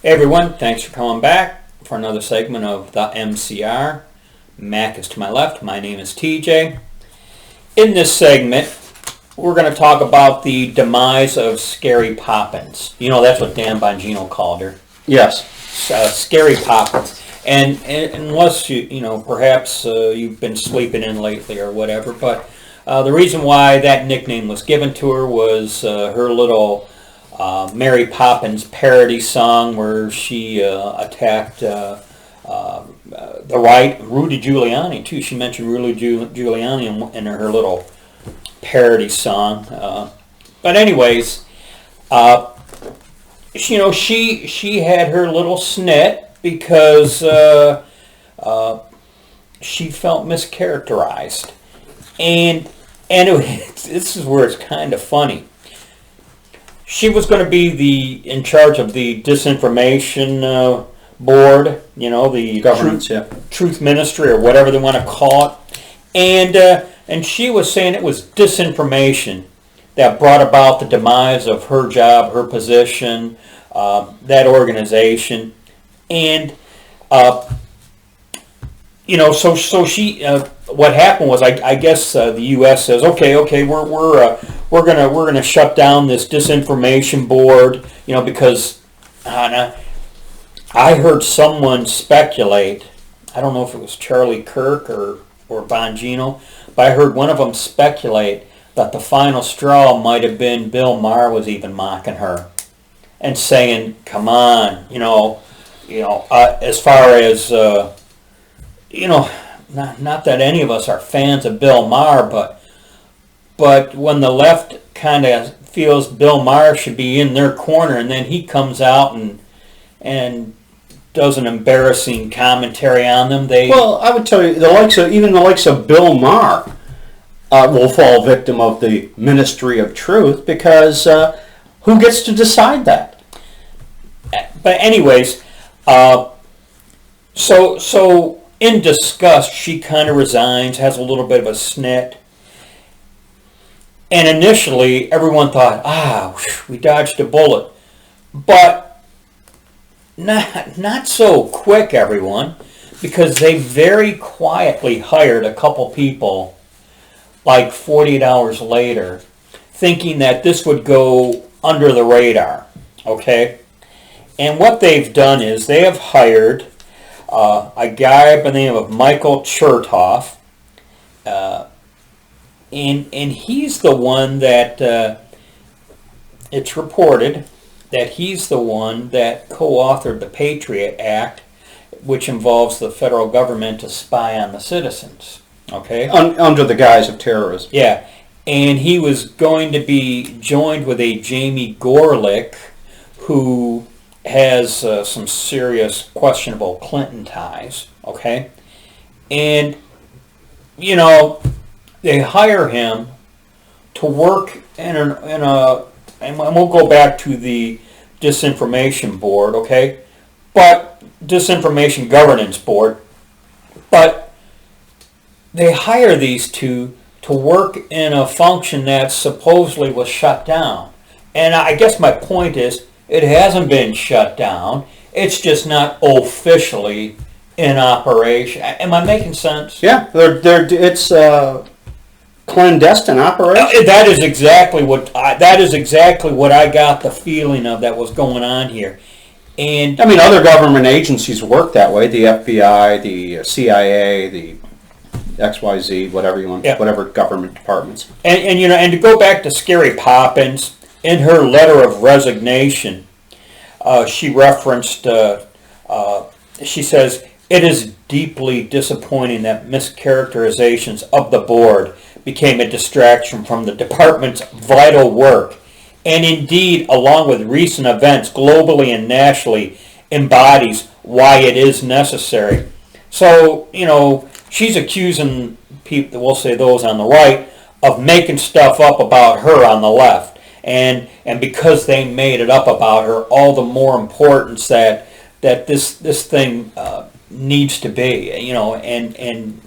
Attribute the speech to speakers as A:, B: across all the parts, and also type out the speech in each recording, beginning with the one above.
A: Hey everyone, thanks for coming back for another segment of the MCR. Mac is to my left, my name is TJ. In this segment, we're going to talk about the demise of Scary Poppins. You know, that's what Dan Bongino called her.
B: Yes.
A: Scary Poppins. And unless perhaps you've been sleeping in lately or whatever, but the reason why that nickname was given to her was her little Mary Poppins parody song where she attacked the right, Rudy Giuliani too. She mentioned Rudy Giuliani in her little parody song. But anyways, she had her little snit because she felt mischaracterized, and this is where it's kind of funny. She was going to be in charge of the Disinformation Board, the
B: Governance,
A: Truth Ministry or whatever they want to call it, and she was saying it was disinformation that brought about the demise of her job, her position, that organization, and so she. What happened was, I guess the U.S. says, okay, we're gonna shut down this Disinformation Board, because I heard someone speculate. I don't know if it was Charlie Kirk or Bongino, but I heard one of them speculate that the final straw might have been Bill Maher was even mocking her and saying, "Come on, as far as Not that any of us are fans of Bill Maher, but when the left kind of feels Bill Maher should be in their corner, and then he comes out and does an embarrassing commentary on them,
B: Well, I would tell you, the likes of Bill Maher will fall victim of the Ministry of Truth, because who gets to decide that?
A: But anyways, so in disgust, she kind of resigns, has a little bit of a snit. And initially, everyone thought, we dodged a bullet. But not so quick, everyone, because they very quietly hired a couple people, like 48 hours later, thinking that this would go under the radar, okay? And what they've done is they have hired a guy by the name of Michael Chertoff, and he's the one that it's reported that he's the one that co-authored the Patriot Act, which involves the federal government to spy on the citizens. Okay,
B: Under the guise of terrorism.
A: Yeah, and he was going to be joined with a Jamie Gorelick, who has some serious questionable Clinton ties, okay? And, they hire him to work in a, and we'll go back to the Disinformation Board, okay? But, Disinformation Governance Board, but they hire these two to work in a function that supposedly was shut down. And I guess my point is, it hasn't been shut down. It's just not officially in operation. Am I making sense?
B: Yeah, it's clandestine operation.
A: That is exactly what I got the feeling of that was going on here. And
B: I mean, other government agencies work that way. The FBI, the CIA, the XYZ, whatever you want, whatever government departments.
A: And to go back to Scary Poppins. In her letter of resignation, she referenced, she says, "It is deeply disappointing that mischaracterizations of the board became a distraction from the department's vital work, and indeed, along with recent events globally and nationally, embodies why it is necessary." So, she's accusing people, we'll say those on the right, of making stuff up about her on the left. And because they made it up about her, all the more importance that this thing needs to be, and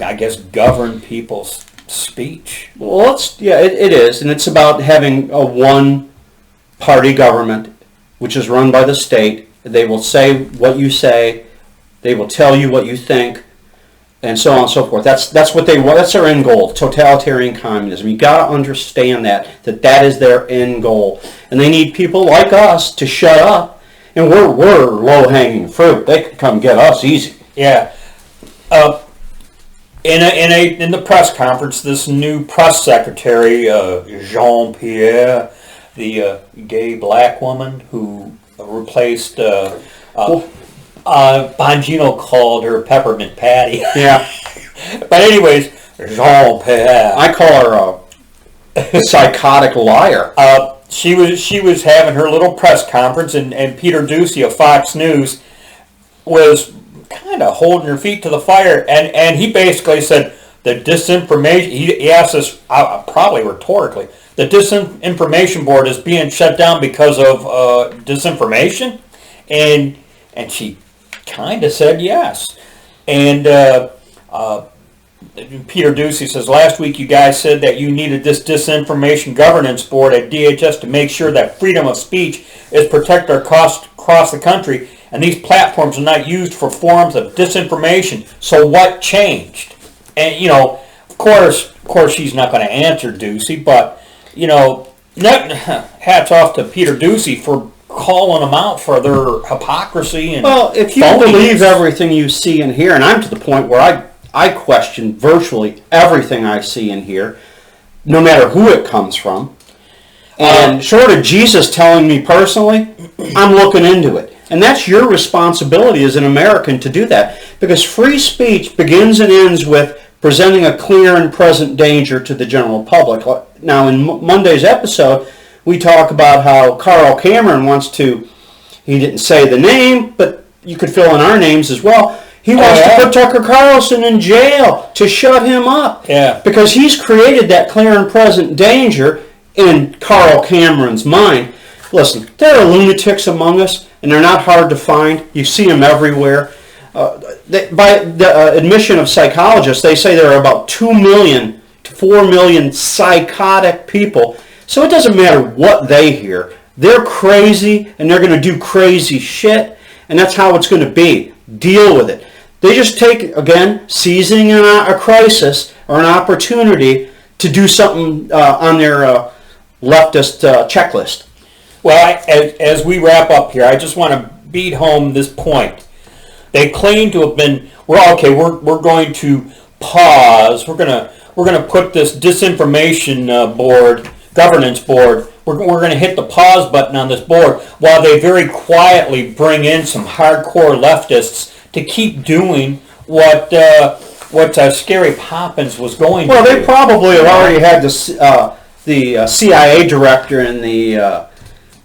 A: I guess govern people's speech.
B: Well, it is, and it's about having a one-party government which is run by the state. They will say what you say. They will tell you what you think, and so on and so forth. That's what they want. That's their end goal. Totalitarian communism. You got to understand that is their end goal, and they need people like us to shut up. And we're low hanging fruit. They can come get us easy.
A: Yeah. In the press conference, this new press secretary, Jean-Pierre, the gay black woman who replaced Bongino called her Peppermint Patty.
B: Yeah.
A: But anyways, Jean-Pierre.
B: I call her a psychotic liar.
A: She was having her little press conference, and Peter Doocy of Fox News was kind of holding her feet to the fire, and he basically said the disinformation. He asked us probably rhetorically, the Disinformation Board is being shut down because of disinformation, and she kind of said yes, and Peter Doocy says, last week you guys said that you needed this Disinformation Governance Board at DHS to make sure that freedom of speech is protected across the country, and these platforms are not used for forms of disinformation. So what changed? And, of course she's not going to answer Doocy, but, hats off to Peter Doocy for calling them out for their hypocrisy. And
B: well, if you believe everything you see and hear, and I'm to the point where I question virtually everything I see and hear, no matter who it comes from. And short of Jesus telling me personally, I'm looking into it. And that's your responsibility as an American to do that. Because free speech begins and ends with presenting a clear and present danger to the general public. Now, in Monday's episode, we talk about how Carl Cameron wants to, he didn't say the name, but you could fill in our names as well. He wants to put Tucker Carlson in jail to shut him up.
A: Yeah.
B: Because he's created that clear and present danger in Carl Cameron's mind. Listen, there are lunatics among us, and they're not hard to find. You see them everywhere. By the admission of psychologists, they say there are about 2 million to 4 million psychotic people. So it doesn't matter what they hear. They're crazy, and they're going to do crazy shit, and that's how it's going to be. Deal with it. They just take, again, seizing a crisis or an opportunity to do something on their leftist checklist.
A: Well, as we wrap up here, I just want to beat home this point. They claim to have been, we're going to pause. We're going to put this Disinformation Board, Governance Board, we're going to hit the pause button on this board while they very quietly bring in some hardcore leftists to keep doing what Scary Poppins was going to do.
B: Well, they probably have already had the CIA director in the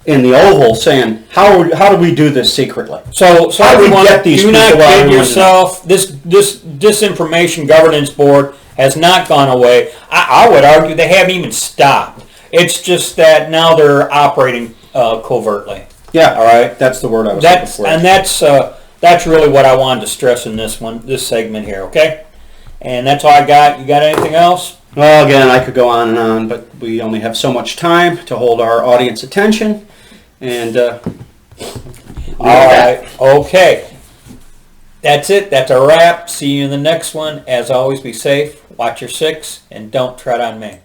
B: Oval saying, how do we do this secretly?
A: So everyone,
B: get these
A: do not
B: people
A: kid yourself. This Disinformation Governance Board has not gone away. I would argue they haven't even stopped. It's just that now they're operating covertly.
B: Yeah, all right. That's the word I was looking for.
A: And that's really what I wanted to stress in this segment here. Okay, and that's all I got. You got anything else?
B: Well, again, I could go on and on, but we only have so much time to hold our audience attention. And
A: all right, okay. That's it. That's a wrap. See you in the next one. As always, be safe, watch your six, and don't tread on me.